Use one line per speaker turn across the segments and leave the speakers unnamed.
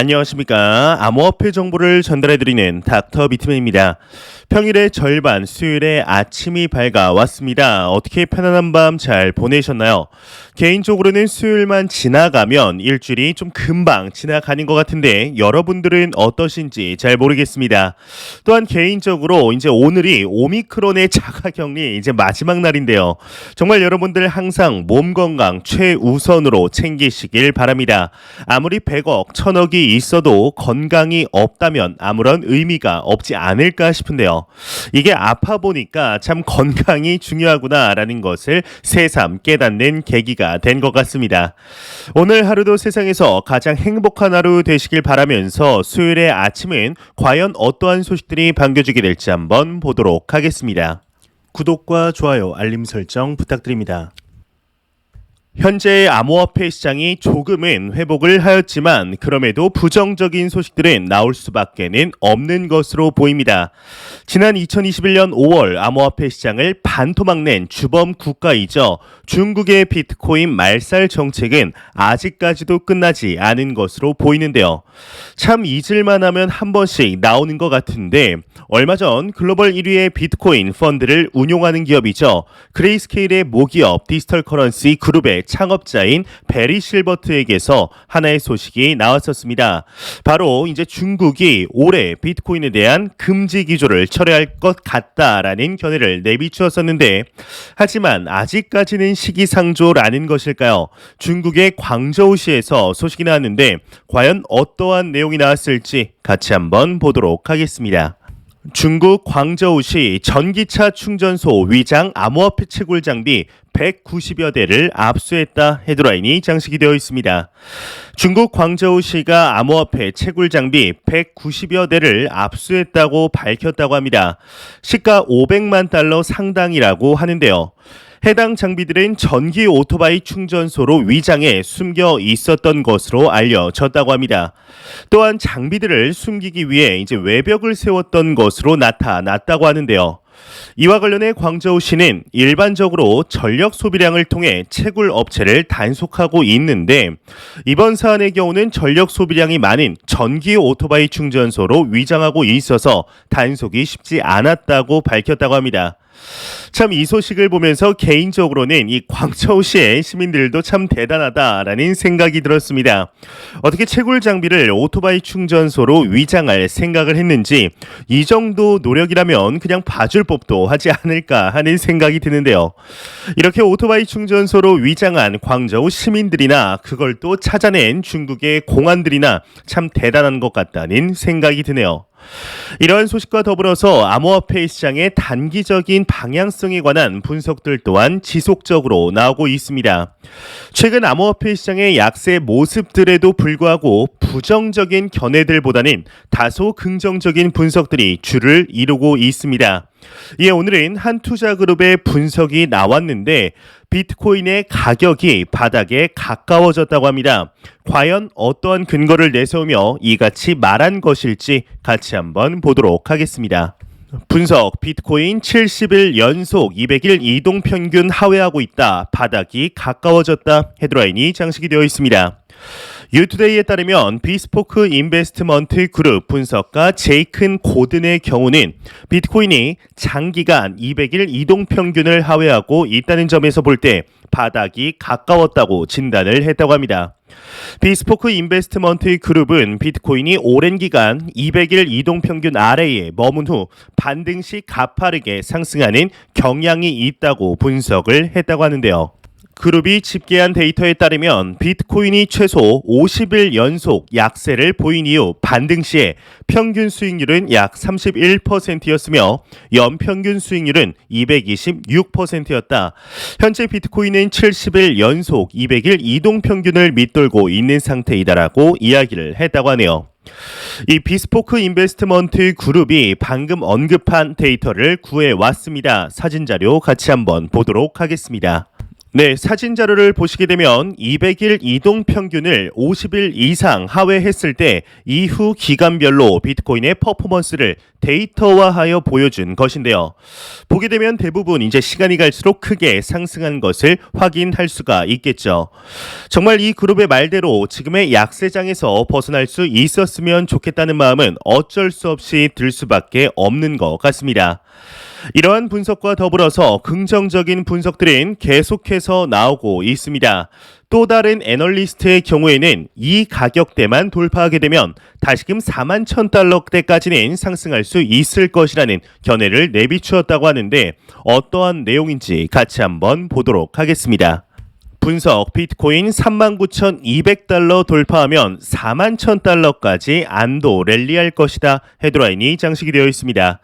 안녕하십니까. 암호화폐 정보를 전달해드리는 닥터 비트맨입니다. 평일의 절반, 수요일에 아침이 밝아왔습니다. 어떻게 편안한 밤 잘 보내셨나요? 개인적으로는 수요일만 지나가면 일주일이 좀 금방 지나가는 것 같은데 여러분들은 어떠신지 잘 모르겠습니다. 또한 개인적으로 이제 오늘이 오미크론의 자가격리 이제 마지막 날인데요. 정말 여러분들 항상 몸 건강 최우선으로 챙기시길 바랍니다. 아무리 100억, 1000억이 있어도 건강이 없다면 아무런 의미가 없지 않을까 싶은데요. 이게 아파 보니까 참 건강이 중요하구나라는 것을 새삼 깨닫는 계기가 된 것 같습니다. 오늘 하루도 세상에서 가장 행복한 하루 되시길 바라면서 수요일의 아침은 과연 어떠한 소식들이 반겨주게 될지 한번 보도록 하겠습니다. 구독과 좋아요, 알림 설정 부탁드립니다. 현재 암호화폐 시장이 조금은 회복을 하였지만 그럼에도 부정적인 소식들은 나올 수밖에는 없는 것으로 보입니다. 지난 2021년 5월 암호화폐 시장을 반토막낸 주범 국가이죠. 중국의 비트코인 말살 정책은 아직까지도 끝나지 않은 것으로 보이는데요. 참 잊을만 하면 한 번씩 나오는 것 같은데 얼마 전 글로벌 1위의 비트코인 펀드를 운용하는 기업이죠. 그레이스케일의 모기업 디지털 커런시 그룹의 창업자인 베리 실버트에게서 하나의 소식이 나왔었습니다. 바로 이제 중국이 올해 비트코인에 대한 금지 기조를 철회할 것 같다라는 견해를 내비추었었는데 하지만 아직까지는 시기상조라는 것일까요? 중국의 광저우시에서 소식이 나왔는데 과연 어떠한 내용이 나왔을지 같이 한번 보도록 하겠습니다. 중국 광저우시 전기차 충전소 위장 암호화폐 채굴 장비 190여 대를 압수했다 헤드라인이 장식이 되어 있습니다. 중국 광저우시가 암호화폐 채굴 장비 190여 대를 압수했다고 밝혔다고 합니다. 시가 500만 달러 상당이라고 하는데요. 해당 장비들은 전기 오토바이 충전소로 위장해 숨겨 있었던 것으로 알려졌다고 합니다. 또한 장비들을 숨기기 위해 이제 외벽을 세웠던 것으로 나타났다고 하는데요. 이와 관련해 광저우시는 일반적으로 전력 소비량을 통해 채굴 업체를 단속하고 있는데 이번 사안의 경우는 전력 소비량이 많은 전기 오토바이 충전소로 위장하고 있어서 단속이 쉽지 않았다고 밝혔다고 합니다. 참 이 소식을 보면서 개인적으로는 이 광저우시의 시민들도 참 대단하다라는 생각이 들었습니다. 어떻게 채굴 장비를 오토바이 충전소로 위장할 생각을 했는지 이 정도 노력이라면 그냥 봐줄 법도 하지 않을까 하는 생각이 드는데요. 이렇게 오토바이 충전소로 위장한 광저우 시민들이나 그걸 또 찾아낸 중국의 공안들이나 참 대단한 것 같다는 생각이 드네요. 이러한 소식과 더불어서 암호화폐 시장의 단기적인 방향성에 관한 분석들 또한 지속적으로 나오고 있습니다. 최근 암호화폐 시장의 약세 모습들에도 불구하고 부정적인 견해들보다는 다소 긍정적인 분석들이 주를 이루고 있습니다. 이에 오늘은 한 투자그룹의 분석이 나왔는데 비트코인의 가격이 바닥에 가까워졌다고 합니다. 과연 어떠한 근거를 내세우며 이같이 말한 것일지 같이 한번 보도록 하겠습니다. 분석 비트코인 70일 연속 200일 이동 평균 하회하고 있다. 바닥이 가까워졌다. 헤드라인이 장식이 되어 있습니다. 유투데이에 따르면 비스포크 인베스트먼트 그룹 분석가 제이큰 고든의 경우는 비트코인이 장기간 200일 이동 평균을 하회하고 있다는 점에서 볼 때 바닥이 가까웠다고 진단을 했다고 합니다. 비스포크 인베스트먼트 그룹은 비트코인이 오랜 기간 200일 이동 평균 아래에 머문 후 반등 시 가파르게 상승하는 경향이 있다고 분석을 했다고 하는데요. 그룹이 집계한 데이터에 따르면 비트코인이 최소 50일 연속 약세를 보인 이후 반등 시에 평균 수익률은 약 31%였으며 연평균 수익률은 226%였다. 현재 비트코인은 70일 연속 200일 이동 평균을 밑돌고 있는 상태이다라고 이야기를 했다고 하네요. 이 비스포크 인베스트먼트 그룹이 방금 언급한 데이터를 구해왔습니다. 사진 자료 같이 한번 보도록 하겠습니다. 네, 사진 자료를 보시게 되면 200일 이동 평균을 50일 이상 하회했을 때 이후 기간별로 비트코인의 퍼포먼스를 데이터화하여 보여준 것인데요. 보게 되면 대부분 이제 시간이 갈수록 크게 상승한 것을 확인할 수가 있겠죠. 정말 이 그룹의 말대로 지금의 약세장에서 벗어날 수 있었으면 좋겠다는 마음은 어쩔 수 없이 들 수밖에 없는 것 같습니다. 이러한 분석과 더불어서 긍정적인 분석들은 계속해서 나오고 있습니다. 또 다른 애널리스트의 경우에는 이 가격대만 돌파하게 되면 다시금 41,000달러대까지는 상승할 수 있을 것이라는 견해를 내비추었다고 하는데 어떠한 내용인지 같이 한번 보도록 하겠습니다. 분석 비트코인 39,200달러 돌파하면 41,000달러까지 안도 랠리할 것이다. 헤드라인이 장식이 되어 있습니다.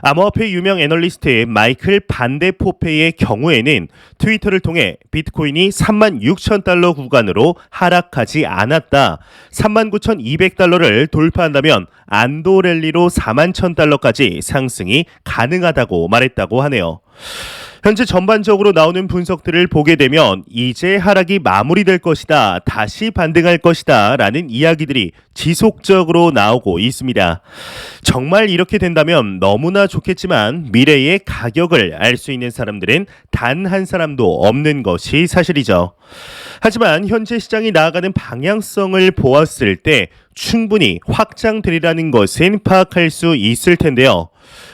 암호화폐 유명 애널리스트 마이클 반데포페의 경우에는 트위터를 통해 비트코인이 36,000달러 구간으로 하락하지 않았다. 39,200달러를 돌파한다면 안도 랠리로 41,000달러까지 상승이 가능하다고 말했다고 하네요. 현재 전반적으로 나오는 분석들을 보게 되면 이제 하락이 마무리될 것이다, 다시 반등할 것이다 라는 이야기들이 지속적으로 나오고 있습니다. 정말 이렇게 된다면 너무나 좋겠지만 미래의 가격을 알 수 있는 사람들은 단 한 사람도 없는 것이 사실이죠. 하지만 현재 시장이 나아가는 방향성을 보았을 때 충분히 확장되리라는 것은 파악할 수 있을 텐데요.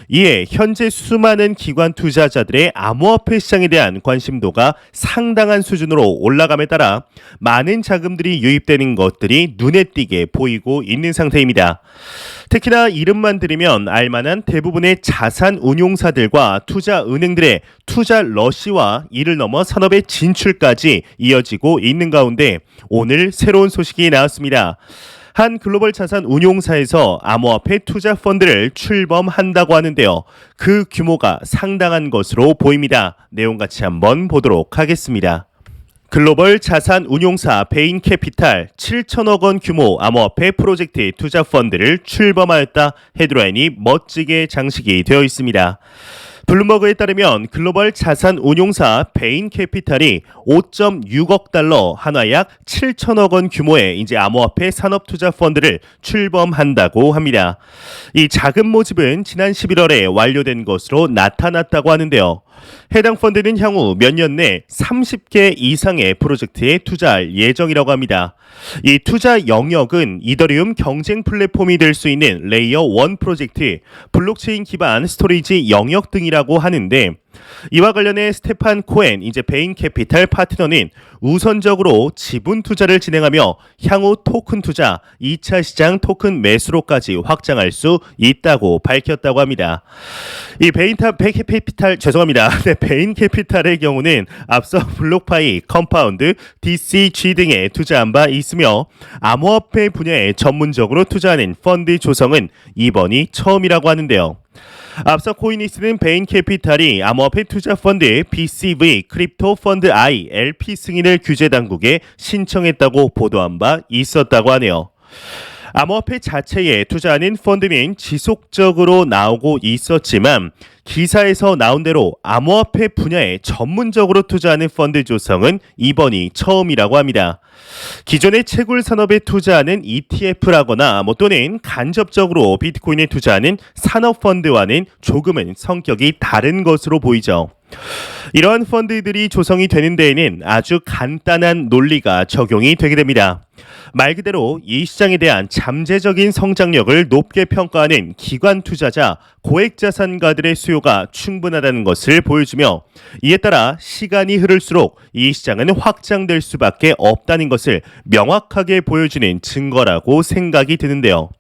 이에 현재 수많은 기관 투자자들의 암호화폐 시장에 대한 관심도가 상당한 수준으로 올라감에 따라 많은 자금들이 유입되는 것들이 눈에 띄게 보이고 있는 상태입니다. 특히나 이름만 들으면 알만한 대부분의 자산 운용사들과 투자 은행들의 투자 러시와 이를 넘어 산업의 진출까지 이어지고 있는 가운데 오늘 새로운 소식이 나왔습니다. 한 글로벌 자산 운용사에서 암호화폐 투자 펀드를 출범한다고 하는데요. 그 규모가 상당한 것으로 보입니다. 내용 같이 한번 보도록 하겠습니다. 글로벌 자산 운용사 베인캐피탈 7천억 원 규모 암호화폐 프로젝트 투자 펀드를 출범하였다. 헤드라인이 멋지게 장식이 되어 있습니다. 블룸버그에 따르면 글로벌 자산 운용사 베인캐피탈이 5.6억 달러 한화 약 7천억 원 규모의 이제 암호화폐 산업 투자 펀드를 출범한다고 합니다. 이 자금 모집은 지난 11월에 완료된 것으로 나타났다고 하는데요. 해당 펀드는 향후 몇 년 내 30개 이상의 프로젝트에 투자할 예정이라고 합니다. 이 투자 영역은 이더리움 경쟁 플랫폼이 될 수 있는 레이어 1 프로젝트, 블록체인 기반 스토리지 영역 등이라고 하는데 이와 관련해 스테판 코엔 이제 베인캐피탈 파트너는 우선적으로 지분 투자를 진행하며 향후 토큰 투자, 2차 시장 토큰 매수로까지 확장할 수 있다고 밝혔다고 합니다. 이 베인캐피탈의 경우는 앞서 블록파이, 컴파운드, DCG 등에 투자한 바 있으며 암호화폐 분야에 전문적으로 투자하는 펀드 조성은 이번이 처음이라고 하는데요. 앞서 코이니스는 베인캐피탈이 암호화폐 투자 펀드 BCV 크립토 펀드 I LP 승인을 규제 당국에 신청했다고 보도한 바 있었다고 하네요. 암호화폐 자체에 투자하는 펀드는 지속적으로 나오고 있었지만 기사에서 나온 대로 암호화폐 분야에 전문적으로 투자하는 펀드 조성은 이번이 처음이라고 합니다. 기존의 채굴 산업에 투자하는 ETF라거나 또는 간접적으로 비트코인에 투자하는 산업 펀드와는 조금은 성격이 다른 것으로 보이죠. 이러한 펀드들이 조성이 되는 데에는 아주 간단한 논리가 적용이 되게 됩니다. 말 그대로 이 시장에 대한 잠재적인 성장력을 높게 평가하는 기관 투자자, 고액자산가들의 수요가 충분하다는 것을 보여주며 이에 따라 시간이 흐를수록 이 시장은 확장될 수밖에 없다는 것을 명확하게 보여주는 증거라고 생각이 드는데요.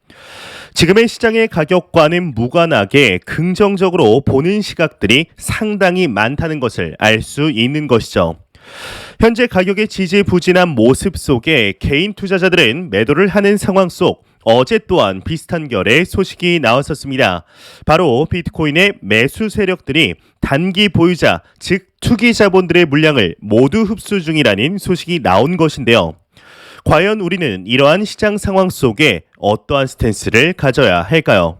지금의 시장의 가격과는 무관하게 긍정적으로 보는 시각들이 상당히 많다는 것을 알 수 있는 것이죠. 현재 가격의 지지부진한 모습 속에 개인 투자자들은 매도를 하는 상황 속 어제 또한 비슷한 결의 소식이 나왔었습니다. 바로 비트코인의 매수 세력들이 단기 보유자, 즉 투기 자본들의 물량을 모두 흡수 중이라는 소식이 나온 것인데요. 과연 우리는 이러한 시장 상황 속에 어떠한 스탠스를 가져야 할까요?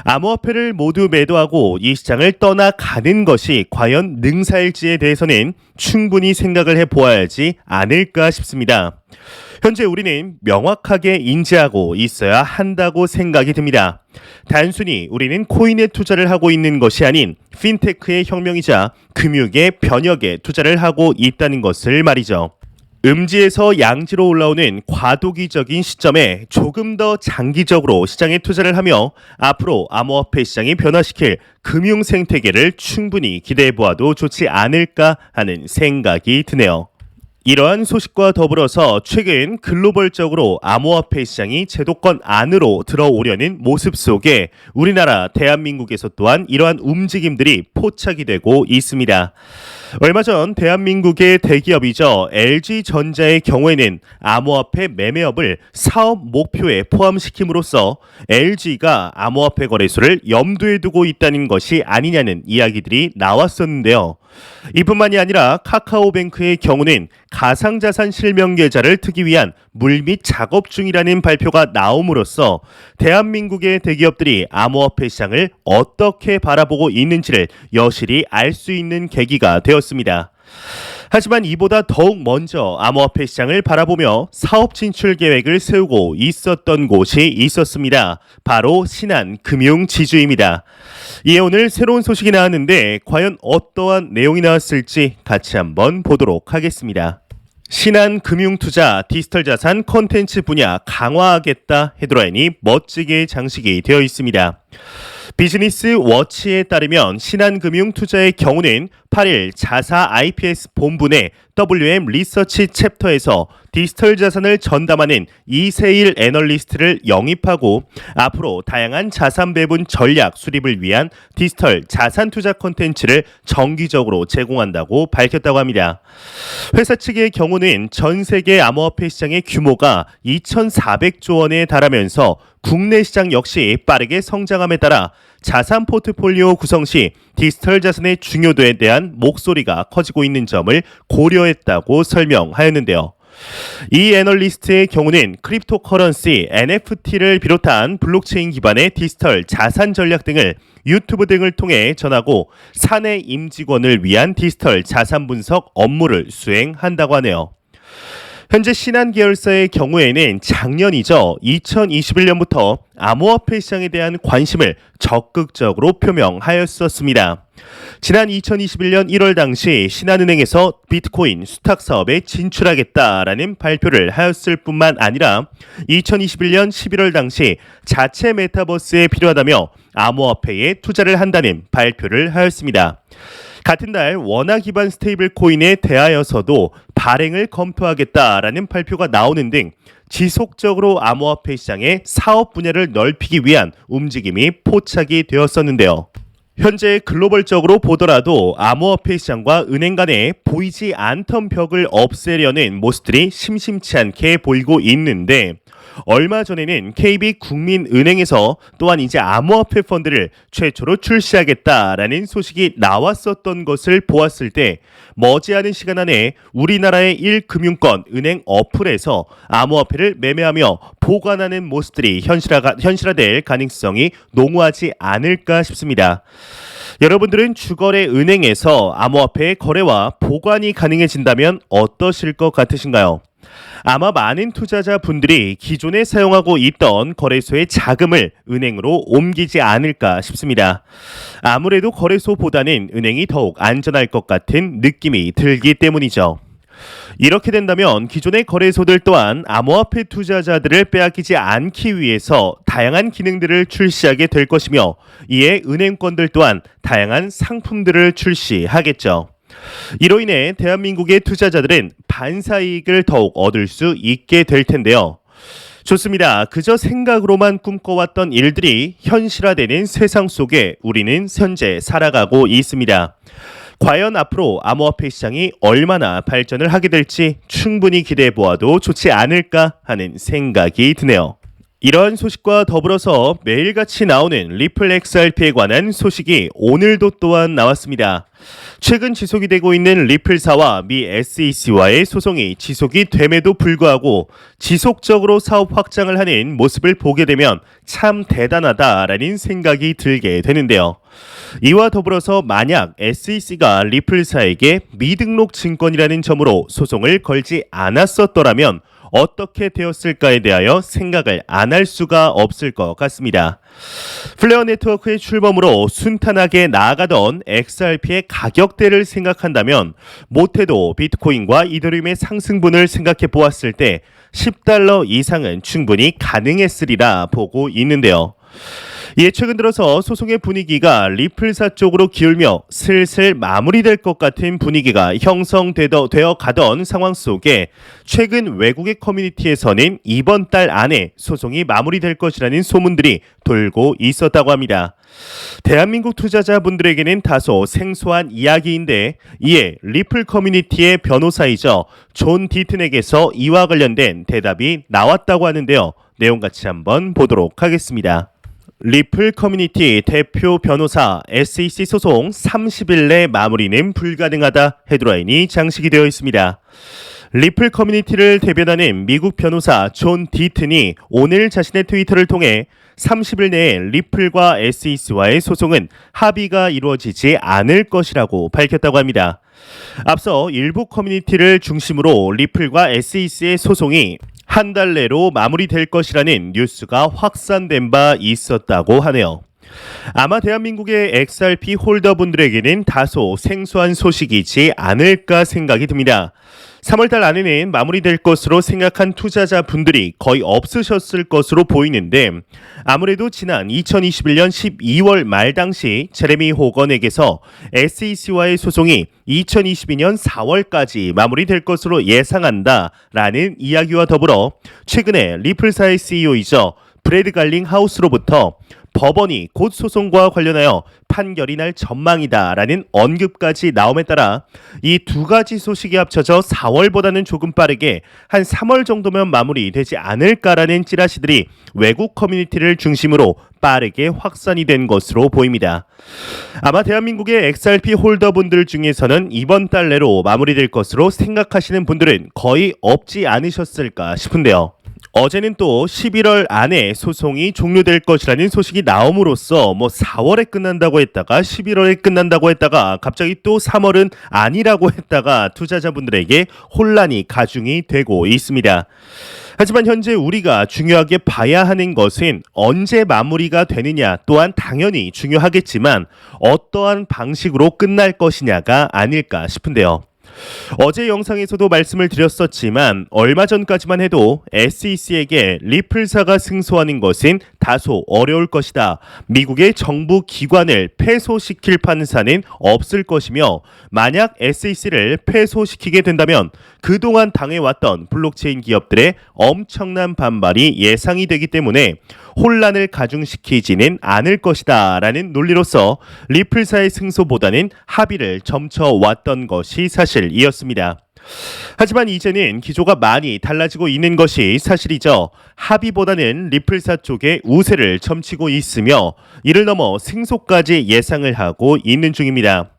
암호화폐를 모두 매도하고 이 시장을 떠나가는 것이 과연 능사일지에 대해서는 충분히 생각을 해보아야지 않을까 싶습니다. 현재 우리는 명확하게 인지하고 있어야 한다고 생각이 듭니다. 단순히 우리는 코인에 투자를 하고 있는 것이 아닌 핀테크의 혁명이자 금융의 변혁에 투자를 하고 있다는 것을 말이죠. 음지에서 양지로 올라오는 과도기적인 시점에 조금 더 장기적으로 시장에 투자를 하며 앞으로 암호화폐 시장이 변화시킬 금융 생태계를 충분히 기대해 보아도 좋지 않을까 하는 생각이 드네요. 이러한 소식과 더불어서 최근 글로벌적으로 암호화폐 시장이 제도권 안으로 들어오려는 모습 속에 우리나라 대한민국에서 또한 이러한 움직임들이 포착이 되고 있습니다. 얼마 전 대한민국의 대기업이죠. LG전자의 경우에는 암호화폐 매매업을 사업 목표에 포함시킴으로써 LG가 암호화폐 거래소를 염두에 두고 있다는 것이 아니냐는 이야기들이 나왔었는데요. 이뿐만이 아니라 카카오뱅크의 경우는 가상자산 실명 계좌를 트기 위한 물밑 작업 중이라는 발표가 나옴으로써 대한민국의 대기업들이 암호화폐 시장을 어떻게 바라보고 있는지를 여실히 알 수 있는 계기가 되었습니다. 하지만 이보다 더욱 먼저 암호화폐 시장을 바라보며 사업 진출 계획을 세우고 있었던 곳이 있었습니다. 바로 신한금융지주입니다. 이에 오늘 새로운 소식이 나왔는데 과연 어떠한 내용이 나왔을지 같이 한번 보도록 하겠습니다. 신한금융투자 디지털 자산 콘텐츠 분야 강화하겠다 헤드라인이 멋지게 장식이 되어 있습니다. 비즈니스 워치에 따르면 신한금융투자의 경우는 8일 자사 IPS 본부 내 WM 리서치 챕터에서 디지털 자산을 전담하는 이세일 애널리스트를 영입하고 앞으로 다양한 자산 배분 전략 수립을 위한 디지털 자산 투자 콘텐츠를 정기적으로 제공한다고 밝혔다고 합니다. 회사 측의 경우는 전 세계 암호화폐 시장의 규모가 2,400조 원에 달하면서 국내 시장 역시 빠르게 성장함에 따라 자산 포트폴리오 구성 시 디지털 자산의 중요도에 대한 목소리가 커지고 있는 점을 고려했다고 설명하였는데요. 이 애널리스트의 경우는 크립토 커런시, NFT를 비롯한 블록체인 기반의 디지털 자산 전략 등을 유튜브 등을 통해 전하고 사내 임직원을 위한 디지털 자산 분석 업무를 수행한다고 하네요. 현재 신한 계열사의 경우에는 작년이죠. 2021년부터 암호화폐 시장에 대한 관심을 적극적으로 표명하였었습니다. 지난 2021년 1월 당시 신한은행에서 비트코인 수탁 사업에 진출하겠다라는 발표를 하였을 뿐만 아니라 2021년 11월 당시 자체 메타버스에 필요하다며 암호화폐에 투자를 한다는 발표를 하였습니다. 같은 날 원화 기반 스테이블 코인에 대하여서도 발행을 검토하겠다라는 발표가 나오는 등 지속적으로 암호화폐 시장의 사업 분야를 넓히기 위한 움직임이 포착이 되었었는데요. 현재 글로벌적으로 보더라도 암호화폐 시장과 은행 간에 보이지 않던 벽을 없애려는 모습들이 심심치 않게 보이고 있는데 얼마 전에는 KB국민은행에서 또한 이제 암호화폐 펀드를 최초로 출시하겠다라는 소식이 나왔었던 것을 보았을 때 머지않은 시간 안에 우리나라의 1금융권 은행 어플에서 암호화폐를 매매하며 보관하는 모습들이 현실화될 가능성이 농후하지 않을까 싶습니다. 여러분들은 주거래 은행에서 암호화폐의 거래와 보관이 가능해진다면 어떠실 것 같으신가요? 아마 많은 투자자분들이 기존에 사용하고 있던 거래소의 자금을 은행으로 옮기지 않을까 싶습니다. 아무래도 거래소보다는 은행이 더욱 안전할 것 같은 느낌이 들기 때문이죠. 이렇게 된다면 기존의 거래소들 또한 암호화폐 투자자들을 빼앗기지 않기 위해서 다양한 기능들을 출시하게 될 것이며 이에 은행권들 또한 다양한 상품들을 출시하겠죠. 이로 인해 대한민국의 투자자들은 반사이익을 더욱 얻을 수 있게 될 텐데요. 좋습니다. 그저 생각으로만 꿈꿔왔던 일들이 현실화되는 세상 속에 우리는 현재 살아가고 있습니다. 과연 앞으로 암호화폐 시장이 얼마나 발전을 하게 될지 충분히 기대해 보아도 좋지 않을까 하는 생각이 드네요. 이러한 소식과 더불어서 매일같이 나오는 리플 XRP에 관한 소식이 오늘도 또한 나왔습니다. 최근 지속이 되고 있는 리플사와 미 SEC와의 소송이 지속이 됨에도 불구하고 지속적으로 사업 확장을 하는 모습을 보게 되면 참 대단하다라는 생각이 들게 되는데요. 이와 더불어서 만약 SEC가 리플사에게 미등록 증권이라는 점으로 소송을 걸지 않았었더라면 어떻게 되었을까에 대하여 생각을 안 할 수가 없을 것 같습니다. 플레어 네트워크의 출범으로 순탄하게 나아가던 XRP의 가격대를 생각한다면 못해도 비트코인과 이더리움의 상승분을 생각해 보았을 때 $10 이상은 충분히 가능했으리라 보고 있는데요. 이에 최근 들어서 소송의 분위기가 리플사 쪽으로 기울며 슬슬 마무리될 것 같은 분위기가 형성되어 가던 상황 속에 최근 외국의 커뮤니티에서는 이번 달 안에 소송이 마무리될 것이라는 소문들이 돌고 있었다고 합니다. 대한민국 투자자분들에게는 다소 생소한 이야기인데 이에 리플 커뮤니티의 변호사이죠. 존 디튼에게서 이와 관련된 대답이 나왔다고 하는데요. 내용 같이 한번 보도록 하겠습니다. 리플 커뮤니티 대표 변호사 SEC 소송 30일 내 마무리는 불가능하다 헤드라인이 장식이 되어 있습니다. 리플 커뮤니티를 대변하는 미국 변호사 존 디튼이 오늘 자신의 트위터를 통해 30일 내에 리플과 SEC와의 소송은 합의가 이루어지지 않을 것이라고 밝혔다고 합니다. 앞서 일부 커뮤니티를 중심으로 리플과 SEC의 소송이 한 달 내로 마무리될 것이라는 뉴스가 확산된 바 있었다고 하네요. 아마 대한민국의 XRP 홀더분들에게는 다소 생소한 소식이지 않을까 생각이 듭니다. 3월달 안에는 마무리될 것으로 생각한 투자자분들이 거의 없으셨을 것으로 보이는데 아무래도 지난 2021년 12월 말 당시 제레미 호건에게서 SEC와의 소송이 2022년 4월까지 마무리될 것으로 예상한다라는 이야기와 더불어 최근에 리플사의 CEO이죠. 브래드 갈링 하우스로부터 법원이 곧 소송과 관련하여 판결이 날 전망이다라는 언급까지 나옴에 따라 이 두 가지 소식이 합쳐져 4월보다는 조금 빠르게 한 3월 정도면 마무리되지 않을까라는 찌라시들이 외국 커뮤니티를 중심으로 빠르게 확산이 된 것으로 보입니다. 아마 대한민국의 XRP 홀더분들 중에서는 이번 달 내로 마무리될 것으로 생각하시는 분들은 거의 없지 않으셨을까 싶은데요. 어제는 또 11월 안에 소송이 종료될 것이라는 소식이 나옴으로써 4월에 끝난다고 했다가 11월에 끝난다고 했다가 갑자기 또 3월은 아니라고 했다가 투자자분들에게 혼란이 가중이 되고 있습니다. 하지만 현재 우리가 중요하게 봐야 하는 것은 언제 마무리가 되느냐 또한 당연히 중요하겠지만 어떠한 방식으로 끝날 것이냐가 아닐까 싶은데요. 어제 영상에서도 말씀을 드렸었지만 얼마 전까지만 해도 SEC에게 리플사가 승소하는 것은 다소 어려울 것이다. 미국의 정부 기관을 패소시킬 판사는 없을 것이며 만약 SEC를 패소시키게 된다면 그동안 당해왔던 블록체인 기업들의 엄청난 반발이 예상이 되기 때문에 혼란을 가중시키지는 않을 것이다 라는 논리로서 리플사의 승소보다는 합의를 점쳐왔던 것이 사실이었습니다. 하지만 이제는 기조가 많이 달라지고 있는 것이 사실이죠. 합의보다는 리플사 쪽에 우세를 점치고 있으며 이를 넘어 승소까지 예상을 하고 있는 중입니다.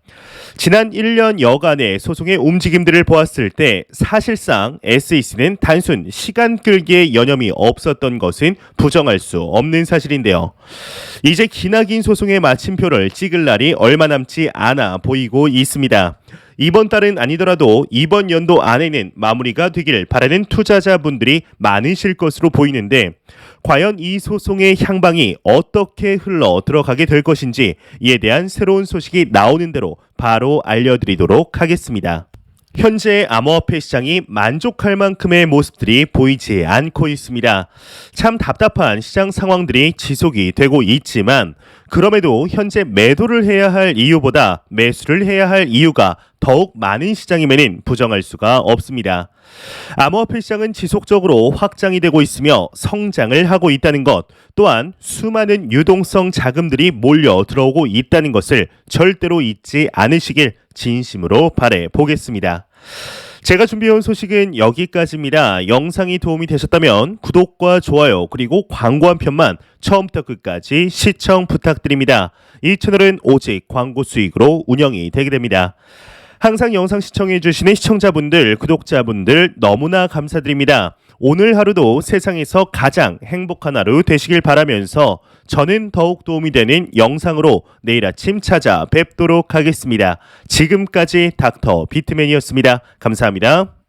지난 1년 여간의 소송의 움직임들을 보았을 때 사실상 SEC는 단순 시간 끌기에 여념이 없었던 것은 부정할 수 없는 사실인데요. 이제 기나긴 소송의 마침표를 찍을 날이 얼마 남지 않아 보이고 있습니다. 이번 달은 아니더라도 이번 연도 안에는 마무리가 되길 바라는 투자자분들이 많으실 것으로 보이는데 과연 이 소송의 향방이 어떻게 흘러 들어가게 될 것인지 이에 대한 새로운 소식이 나오는 대로 바로 알려드리도록 하겠습니다. 현재 암호화폐 시장이 만족할 만큼의 모습들이 보이지 않고 있습니다. 참 답답한 시장 상황들이 지속이 되고 있지만 그럼에도 현재 매도를 해야 할 이유보다 매수를 해야 할 이유가 더욱 많은 시장임에는 부정할 수가 없습니다. 암호화폐 시장은 지속적으로 확장이 되고 있으며 성장을 하고 있다는 것, 또한 수많은 유동성 자금들이 몰려 들어오고 있다는 것을 절대로 잊지 않으시길 진심으로 바라보겠습니다. 제가 준비해온 소식은 여기까지입니다. 영상이 도움이 되셨다면 구독과 좋아요 그리고 광고 한 편만 처음부터 끝까지 시청 부탁드립니다. 이 채널은 오직 광고 수익으로 운영이 되게 됩니다. 항상 영상 시청해주시는 시청자분들, 구독자분들 너무나 감사드립니다. 오늘 하루도 세상에서 가장 행복한 하루 되시길 바라면서 저는 더욱 도움이 되는 영상으로 내일 아침 찾아뵙도록 하겠습니다. 지금까지 닥터 비트맨이었습니다. 감사합니다.